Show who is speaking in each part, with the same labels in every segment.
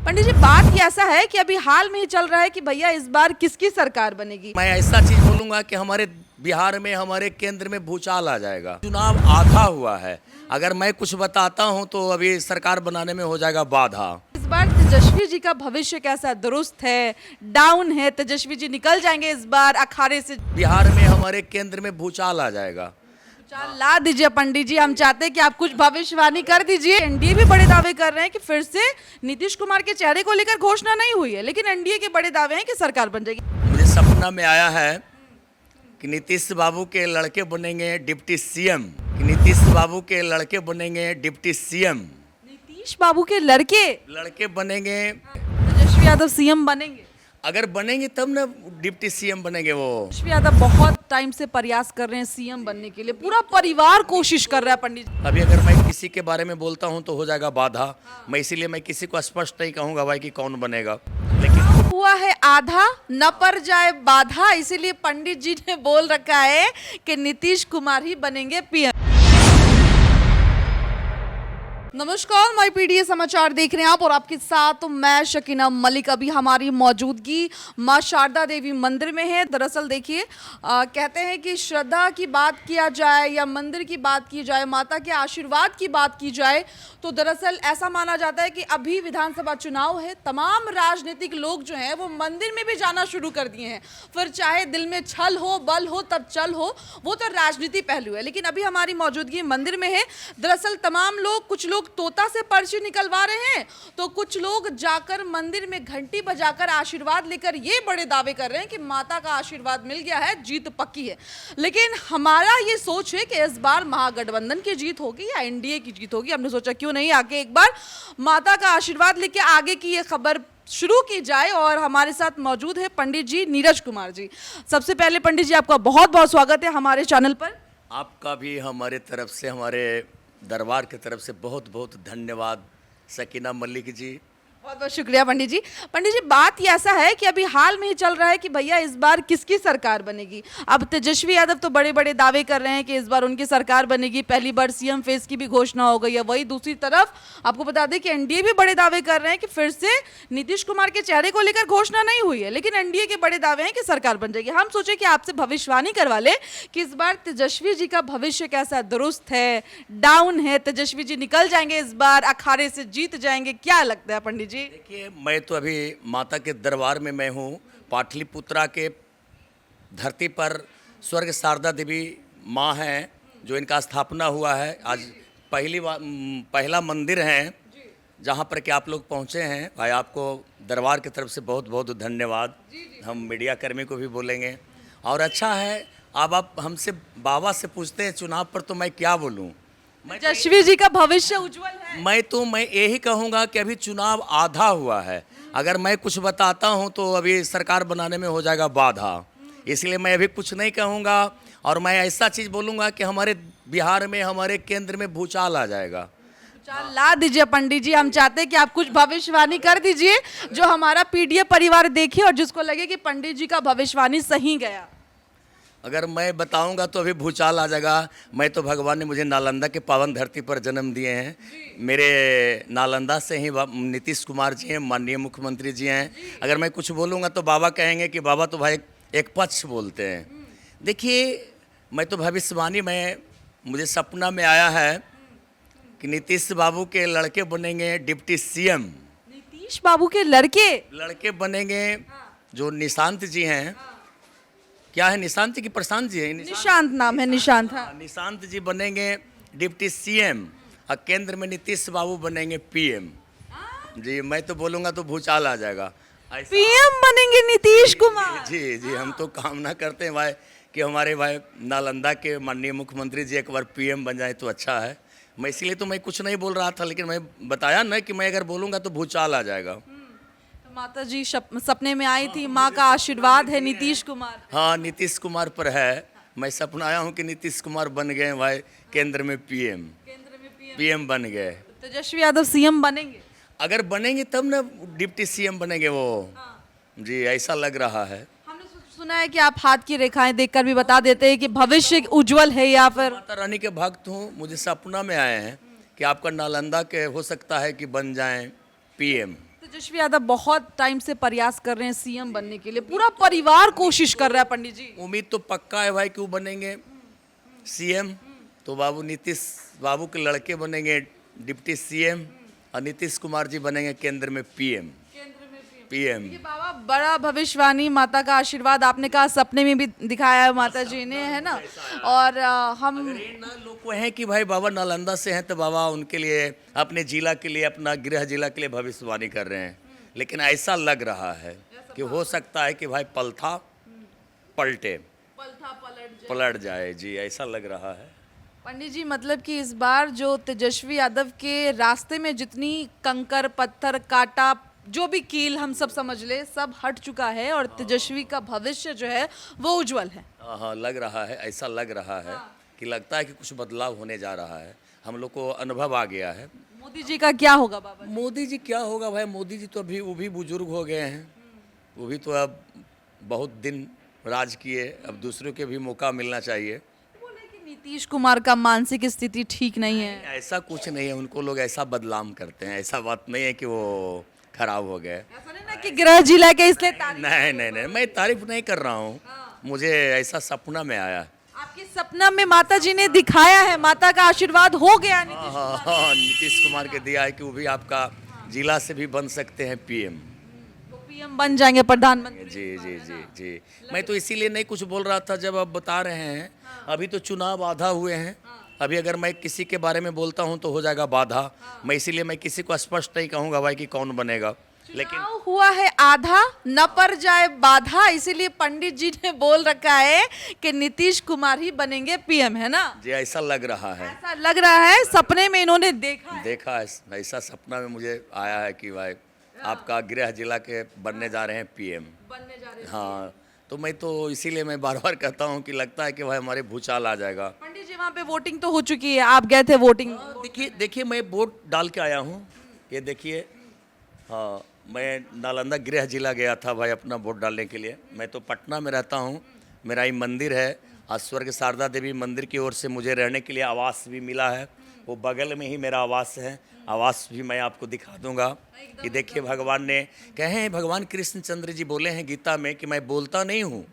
Speaker 1: पंडित जी, बात ही ऐसा है कि अभी हाल में ही चल रहा है कि भैया इस बार किसकी सरकार बनेगी।
Speaker 2: मैं ऐसा चीज बोलूंगा कि हमारे बिहार में, हमारे केंद्र में भूचाल आ जाएगा। चुनाव आधा हुआ है, अगर मैं कुछ बताता हूं तो अभी सरकार बनाने में हो जाएगा बाधा।
Speaker 1: इस बार तेजस्वी जी का भविष्य कैसा है? दुरुस्त है, डाउन है? तेजस्वी जी निकल जाएंगे इस बार अखाड़े से?
Speaker 2: बिहार में, हमारे केंद्र में भूचाल आ जाएगा।
Speaker 1: चल ला दीजिए पंडित जी, हम चाहते हैं कि आप कुछ भविष्यवाणी कर दीजिए। एनडीए भी बड़े दावे कर रहे हैं कि फिर से नीतीश कुमार के चेहरे को लेकर घोषणा नहीं हुई है, लेकिन एनडीए के बड़े दावे हैं कि सरकार बन जाएगी।
Speaker 2: मुझे सपना में आया है कि नीतीश बाबू के लड़के बनेंगे डिप्टी सीएम, नीतीश बाबू के लड़के बनेंगे डिप्टी सीएम।
Speaker 1: नीतीश बाबू के लड़के
Speaker 2: बनेंगे।
Speaker 1: तेजस्वी यादव सीएम बनेंगे?
Speaker 2: अगर बनेंगे तब ना डिप्टी सीएम बनेंगे वो।
Speaker 1: तेजस्वी यादव बहुत टाइम से प्रयास कर रहे हैं सीएम बनने के लिए, पूरा परिवार कोशिश कर रहा है पंडित जी।
Speaker 2: अभी अगर मैं किसी के बारे में बोलता हूं तो हो जाएगा बाधा। मैं इसीलिए मैं किसी को स्पष्ट नहीं कहूंगा भाई कि कौन बनेगा, लेकिन
Speaker 1: हुआ है आधा न पर जाए बाधा, इसीलिए पंडित जी ने बोल रखा है कि नीतीश कुमार ही बनेंगे पीएम। नमस्कार, माई पीडीए समाचार देख रहे हैं आप और आपके साथ मैं शकीना मलिक। अभी हमारी मौजूदगी मां शारदा देवी मंदिर में है। दरअसल देखिए, कहते हैं कि श्रद्धा की बात किया जाए या मंदिर की बात की जाए, माता के आशीर्वाद की बात की जाए, तो दरअसल ऐसा माना जाता है कि अभी विधानसभा चुनाव है, तमाम राजनीतिक लोग जो हैं वो मंदिर में भी जाना शुरू कर दिए हैं। फिर चाहे दिल में छल हो, बल हो, तब चल हो, वो तो राजनीति पहलू है। लेकिन अभी हमारी मौजूदगी मंदिर में है। दरअसल तमाम लोग, कुछ लोग तोता से पर्ची निकलवा रहे हैं, तो कुछ लोग जाकर मंदिर में घंटी बजाकर आशीर्वाद लेकर ये बड़े दावे कर रहे हैं कि माता का आशीर्वाद मिल गया है, जीत पक्की है। लेकिन हमारा ये सोच है कि इस बार महागठबंधन की जीत होगी या एनडीए की जीत होगी। हमने सोचा क्यों नहीं आके एक बार माता का आशीर्वाद लेके आगे की ये खबर शुरू की जाए। और हमारे साथ मौजूद है पंडित जी नीरज कुमार जी। सबसे पहले पंडित जी, आपका बहुत बहुत स्वागत है हमारे चैनल पर।
Speaker 2: आपका भी हमारे तरफ से, हमारे दरबार की तरफ से बहुत बहुत धन्यवाद शकीना मलिक जी।
Speaker 1: बहुत बहुत शुक्रिया पंडित जी। पंडित जी, बात ही ऐसा है कि अभी हाल में ही चल रहा है कि भैया इस बार किसकी सरकार बनेगी। अब तेजस्वी यादव तो बड़े बड़े दावे कर रहे हैं कि इस बार उनकी सरकार बनेगी, पहली बार सीएम फेस की भी घोषणा हो गई है। वही दूसरी तरफ आपको बता दें कि एनडीए भी बड़े दावे कर रहे हैं कि फिर से नीतीश कुमार के चेहरे को लेकर घोषणा नहीं हुई है, लेकिन एनडीए के बड़े दावे हैं कि सरकार बन जाएगी। हम सोचे कि आपसे भविष्यवाणी करवा ले कि इस बार तेजस्वी जी का भविष्य कैसा है? दुरुस्त है, डाउन है? तेजस्वी जी निकल जाएंगे इस बार अखाड़े से, जीत जाएंगे? क्या लगता है पंडित जी?
Speaker 2: देखिए, मैं तो अभी माता के दरबार में मैं हूँ। पाटलिपुत्रा के धरती पर स्वर्ग शारदा देवी माँ हैं, जो इनका स्थापना हुआ है। आज पहला मंदिर है जहाँ पर कि आप लोग पहुँचे हैं। भाई, आपको दरबार की तरफ से बहुत बहुत धन्यवाद। हम मीडिया कर्मी को भी बोलेंगे। और अच्छा है, अब आप हमसे बाबा से पूछते हैं चुनाव पर, तो मैं क्या बोलूँ।
Speaker 1: तेजस्वी जी का भविष्य उज्जवल है।
Speaker 2: मैं यही कहूँगा कि अभी चुनाव आधा हुआ है, अगर मैं कुछ बताता हूँ तो अभी सरकार बनाने में हो जाएगा बाधा। इसलिए मैं अभी कुछ नहीं कहूँगा। और मैं ऐसा चीज़ बोलूँगा कि हमारे बिहार में, हमारे केंद्र में भूचाल आ जाएगा।
Speaker 1: चल ला दीजिए पंडित जी, हम चाहते हैं कि आप कुछ भविष्यवाणी कर दीजिए जो हमारा पीडीए परिवार देखे और जिसको लगे कि पंडित जी का भविष्यवाणी सही गया।
Speaker 2: अगर मैं बताऊंगा तो अभी भूचाल आ जाएगा। मैं तो भगवान ने मुझे नालंदा के पावन धरती पर जन्म दिए हैं। मेरे नालंदा से ही नीतीश कुमार जी हैं, माननीय मुख्यमंत्री जी हैं। अगर मैं कुछ बोलूँगा तो बाबा कहेंगे कि बाबा तो भाई एक पक्ष बोलते हैं। देखिए, मैं तो भविष्यवाणी मुझे सपना में आया है कि नीतीश बाबू के लड़के बनेंगे डिप्टी सीएम।
Speaker 1: नीतीश बाबू के लड़के
Speaker 2: बनेंगे, जो निशांत जी हैं। क्या है, निशांत की प्रशांत जी है?
Speaker 1: निशांत नाम है, निशांत। हाँ,
Speaker 2: निशांत जी बनेंगे डिप्टी सीएम और केंद्र में नीतीश बाबू बनेंगे पीएम। जी, मैं तो बोलूँगा तो भूचाल आ जाएगा।
Speaker 1: पीएम बनेंगे नीतीश कुमार?
Speaker 2: जी जी, हम तो कामना करते हैं भाई कि हमारे भाई नालंदा के माननीय मुख्यमंत्री जी एक बार पीएम बन जाए तो अच्छा है। मैं इसीलिए तो मैं कुछ नहीं बोल रहा था, लेकिन मैं बताया ना कि मैं अगर बोलूँगा तो भूचाल आ जाएगा।
Speaker 1: माता जी सपने में आई थी, माँ का आशीर्वाद है नीतीश कुमार।
Speaker 2: हाँ, नीतीश कुमार पर है। मैं सपना आया हूँ कि नीतीश कुमार बन गए भाई केंद्र में पीएम बन गए।
Speaker 1: तेजस्वी यादव सीएम बनेंगे?
Speaker 2: अगर बनेंगे तब ना डिप्टी सीएम बनेंगे वो। जी, ऐसा लग रहा है।
Speaker 1: हमने सुना है कि आप हाथ की रेखाएं देखकर भी बता देते हैं कि भविष्य उज्जवल है या फिर।
Speaker 2: माता रानी के भक्त हूँ। मुझे सपना में आए हैं कि आपका नालंदा के हो सकता है कि बन जाएं पीएम।
Speaker 1: तेजस्वी यादव बहुत टाइम से प्रयास कर रहे हैं सीएम बनने के लिए, पूरा परिवार कोशिश कर रहा है पंडित जी।
Speaker 2: उम्मीद तो पक्का है भाई, क्यों बनेंगे सीएम, तो बाबू नीतीश बाबू के लड़के बनेंगे डिप्टी सीएम, और नीतीश कुमार जी बनेंगे केंद्र में पीएम। पीएम
Speaker 1: ये बाबा बड़ा भविष्यवाणी, माता का आशीर्वाद, आपने कहा सपने में भी दिखाया है माता जी ने, है ना। और हम
Speaker 2: अरे ना, लोग कहें कि भाई बाबा नालंदा से हैं तो बाबा उनके लिए, अपने जिला के लिए, अपना गृह जिला के लिए भविष्यवाणी कर रहे हैं, लेकिन ऐसा लग रहा है कि हो सकता है कि भाई पलथा पलटे, पलट जाए जी, ऐसा लग रहा है।
Speaker 1: पंडित जी मतलब कि इस बार जो तेजस्वी यादव के रास्ते में जितनी कंकर पत्थर कांटा, जो भी कील हम सब समझ ले, सब हट चुका है और तेजस्वी का भविष्य जो है वो उज्जवल है।
Speaker 2: हाँ हाँ, लग रहा है, ऐसा लग रहा है कि लगता है कि कुछ बदलाव होने जा रहा है, हम लोग को अनुभव आ गया है।
Speaker 1: मोदी जी का क्या होगा बाबा?
Speaker 2: मोदी जी क्या होगा भाई, मोदी जी तो अभी वो भी बुजुर्ग हो गए हैं, वो भी तो अब बहुत दिन राज किए, अब दूसरों के भी मौका मिलना चाहिए।
Speaker 1: बोले कि नीतीश कुमार का मानसिक स्थिति ठीक नहीं है।
Speaker 2: ऐसा कुछ नहीं है, उनको लोग ऐसा बदनाम करते हैं, ऐसा बात नहीं है कि वो खराब हो गए।
Speaker 1: ऐसा नहीं ना कि गृह जिला के इसलिए
Speaker 2: नहीं नहीं नहीं, मैं तारीफ नहीं कर रहा हूँ, मुझे ऐसा सपना में आया।
Speaker 1: आपके सपना में माता जी ने दिखाया है, माता का आशीर्वाद हो गया नीतीश
Speaker 2: हाँ हाँ, नीतीश कुमार के दिया है कि वो भी आपका जिला से भी बन सकते हैं पीएम।
Speaker 1: तो पीएम बन जाएंगे, प्रधानमंत्री।
Speaker 2: जी जी जी जी, मैं तो इसीलिए नहीं कुछ बोल रहा था जब आप बता रहे हैं, अभी तो चुनाव आधा हुए हैं, अभी अगर मैं किसी के बारे में बोलता हूं तो हो जाएगा बाधा, मैं इसीलिए मैं किसी को स्पष्ट नहीं कहूंगा भाई कि कौन बनेगा, लेकिन
Speaker 1: चुनाव हुआ है आधा, न पर जाए बाधा, इसीलिए पंडित जी ने बोल रखा है कि नीतीश कुमार ही बनेंगे पीएम, है ना।
Speaker 2: जी ऐसा लग रहा है,
Speaker 1: ऐसा लग रहा है, सपने में इन्होंने देखा है।
Speaker 2: देखा है, ऐसा सपना में मुझे आया है कि भाई आपका गृह जिला के बनने जा रहे हैं पीएम।
Speaker 1: बनने जा रहे हैं।
Speaker 2: हाँ, तो मैं तो इसीलिए मैं बार बार कहता हूँ कि लगता है कि भाई हमारे भूचाल आ जाएगा।
Speaker 1: पंडित जी वहाँ पे वोटिंग तो हो चुकी है, आप गए थे वोटिंग।
Speaker 2: देखिए देखिए, मैं वोट डाल के आया हूँ, ये देखिए। हाँ, मैं नालंदा गृह जिला गया था भाई अपना वोट डालने के लिए। मैं तो पटना में रहता हूँ, मेरा ही मंदिर है, आज स्वर्ग शारदा देवी मंदिर की ओर से मुझे रहने के लिए आवास भी मिला है, वो बगल में ही मेरा आवास है, आवास भी मैं आपको दिखा दूंगा कि देखिए भगवान ने कहे हैं, भगवान कृष्णचंद्र जी बोले हैं गीता में कि मैं बोलता नहीं हूँ,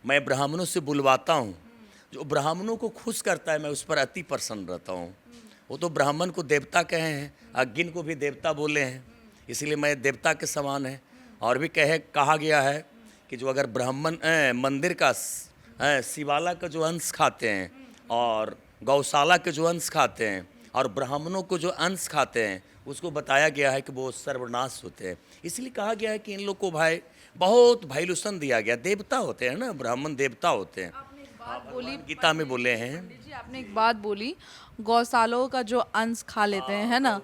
Speaker 2: मैं ब्राह्मणों से बुलवाता हूँ, जो ब्राह्मणों को खुश करता है मैं उस पर अति प्रसन्न रहता हूँ। वो तो ब्राह्मण को देवता कहे हैं, अग्नि को भी देवता बोले हैं, इसलिए मैं देवता के समान है। और भी कहा गया है कि जो अगर ब्राह्मण मंदिर का शिवाला का जो अंश खाते हैं और गौशाला के जो अंश खाते हैं और ब्राह्मणों को जो अंश खाते हैं, उसको बताया गया है कि वो सर्वनाश होते हैं। इसलिए कहा गया है कि इन लोग को भाई बहुत वैल्यूशन दिया गया, देवता होते हैं ना, ब्राह्मण देवता होते हैं,
Speaker 1: बोली
Speaker 2: गीता में बोले हैं।
Speaker 1: जी आपने एक बात बोली, गौशालों का जो अंश खा लेते हैं, है ना,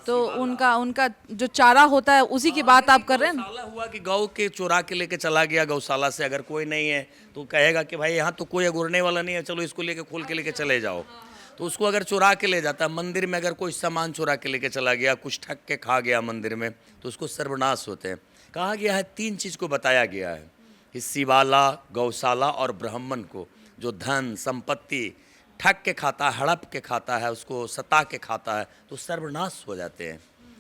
Speaker 1: तो उनका जो चारा होता है उसी की बात आप कर रहे हैं ना।
Speaker 2: गौशाला हुआ कि गौ के चुरा के लेके चला गया गौशाला से, अगर कोई नहीं है तो कहेगा कि भाई यहाँ तो कोई अगुरने वाला नहीं है, चलो इसको लेके खोल के लेके चले जाओ, तो उसको अगर चुरा के ले जाता है। मंदिर में अगर कोई सामान चुरा के लेके चला गया, कुछ ठग के खा गया मंदिर में, तो उसको सर्वनाश होते हैं। कहा गया है, 3 चीज़ को बताया गया है कि शिवाला, गौशाला और ब्राह्मण को जो धन संपत्ति ठग के खाता है, हड़प के खाता है, उसको सता के खाता है, तो सर्वनाश हो जाते हैं।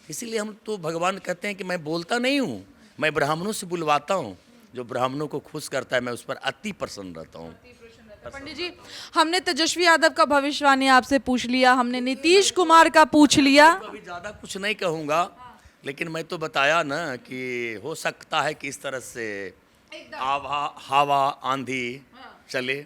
Speaker 2: इसीलिए हम तो भगवान कहते हैं कि मैं बोलता नहीं हूँ, मैं ब्राह्मणों से बुलवाता हूँ, जो ब्राह्मणों को खुश करता है मैं उस पर अति प्रसन्न रहता हूँ।
Speaker 1: पंडित जी हमने तेजस्वी यादव का भविष्यवाणी आपसे पूछ लिया, हमने नीतीश कुमार का पूछ लिया।
Speaker 2: अभी ज़्यादा कुछ नहीं कहूँगा, लेकिन मैं तो बताया ना कि हो सकता है कि इस तरह से हवा आंधी चले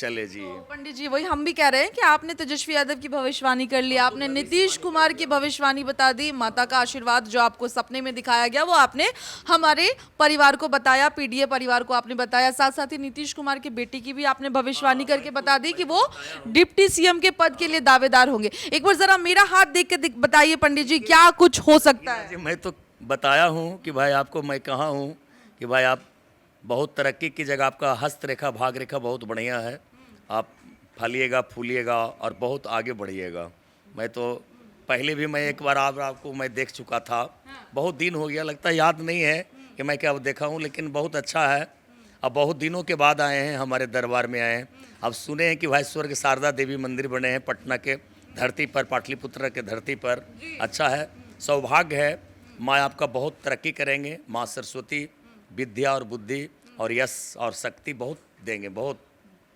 Speaker 2: जी।
Speaker 1: तो पंडित जी वही हम भी कह रहे हैं कि आपने तेजस्वी यादव की भविष्यवाणी कर ली, आपने नीतीश कुमार की भविष्यवाणी बता दी, माता का आशीर्वाद जो आपको सपने में दिखाया गया वो आपने हमारे परिवार को बताया, पीडीए परिवार को आपने बताया, साथ साथ ही नीतीश कुमार की बेटी की भी आपने भविष्यवाणी करके बता दी कि वो डिप्टी सीएम के पद के लिए दावेदार होंगे। एक बार जरा मेरा हाथ देख के बताइए पंडित जी, क्या कुछ हो सकता है?
Speaker 2: मैं तो बताया हूँ कि भाई आपको मैं कहा हूँ कि भाई आप बहुत तरक्की की जगह, आपका हस्तरेखा भाग रेखा बहुत बढ़िया है, आप फलिएगा फूलिएगा और बहुत आगे बढ़िएगा। मैं तो पहले भी मैं एक बार आपको मैं देख चुका था, बहुत दिन हो गया, लगता है याद नहीं है कि मैं क्या देखा हूँ, लेकिन बहुत अच्छा है। अब बहुत दिनों के बाद आए हैं, हमारे दरबार में आए हैं। अब सुने हैं कि भाई स्वर्ग शारदा देवी मंदिर बने हैं पटना के धरती पर, पाटलिपुत्र के धरती पर। अच्छा है, सौभाग्य है माँ आपका बहुत तरक्की करेंगे। माँ सरस्वती विद्या और बुद्धि और यश और शक्ति बहुत देंगे, बहुत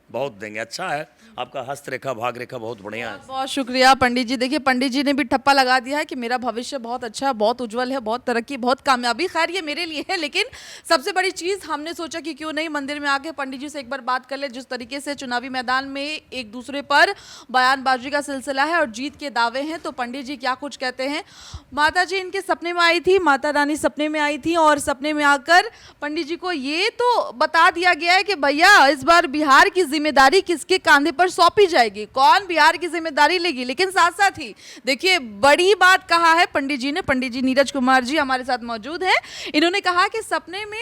Speaker 2: बहुत देंगे। अच्छा है, आपका हस्तरेखा भाग रेखा बहुत बढ़िया है।
Speaker 1: बहुत शुक्रिया पंडित जी। देखिए पंडित जी ने भी ठप्पा लगा दिया है कि मेरा भविष्य बहुत अच्छा है, बहुत उज्जवल है, बहुत तरक्की, बहुत कामयाबी। खैर ये मेरे लिए है, लेकिन सबसे बड़ी चीज़ हमने सोचा कि क्यों नहीं मंदिर में आके पंडित जी से एक बार बात कर ले। जिस तरीके से चुनावी मैदान में एक दूसरे पर बयानबाजी का सिलसिला है और जीत के दावे हैं, तो पंडित जी क्या कुछ कहते हैं। माता जी इनके सपने में आई थी, माता रानी सपने में आई थी और सपने में आकर पंडित जी को ये तो बता दिया गया है कि भैया इस बार बिहार की जिम्मेदारी किसके कांधे पर सौंपी जाएगी, कौन बिहार की जिम्मेदारी लेगी। लेकिन साथ साथ ही देखिए बड़ी बात कहा है पंडित जी ने। पंडित जी नीरज कुमार जी हमारे साथ मौजूद हैं। इन्होंने कहा कि सपने में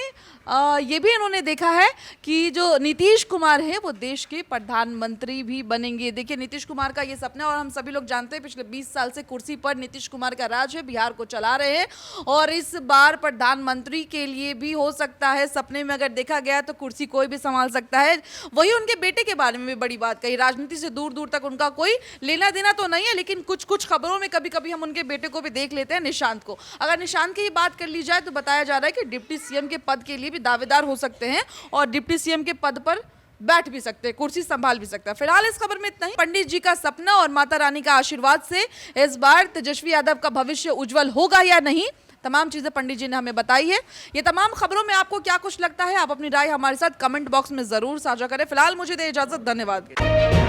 Speaker 1: ये भी इन्होंने देखा है कि जो नीतीश कुमार है वो देश के प्रधानमंत्री भी बनेंगे। देखिए नीतीश कुमार का ये सपना, और हम सभी लोग जानते हैं पिछले 20 साल से कुर्सी पर नीतीश कुमार का राज है, बिहार को चला रहे हैं और इस बार प्रधानमंत्री के लिए भी हो सकता है। सपने में अगर देखा गया तो कुर्सी कोई भी संभाल सकता है। वही उनके बेटे के बारे में भी बड़ी बात कही। राजनीति से दूर दूर तक उनका कोई लेना देना तो नहीं है, लेकिन कुछ कुछ खबरों में कभी कभी हम उनके बेटे को भी देख लेते हैं, निशांत को। अगर निशांत की बात कर ली जाए तो बताया जा रहा है कि डिप्टी सीएम के पद के लिए भी दावेदार हो सकते हैं और डिप्टी सीएम के पद पर बैठ भी सकते हैं, कुर्सी संभाल भी सकता है। फिलहाल इस खबर में इतना ही। पंडित जी का सपना और माता रानी का आशीर्वाद से इस बार तेजस्वी यादव का भविष्य उज्जवल होगा या नहीं, तमाम चीजें पंडित जी ने हमें बताई है। ये तमाम खबरों में आपको क्या कुछ लगता है, आप अपनी राय हमारे साथ कमेंट बॉक्स में जरूर साझा करें। फिलहाल मुझे दे इजाजत, धन्यवाद।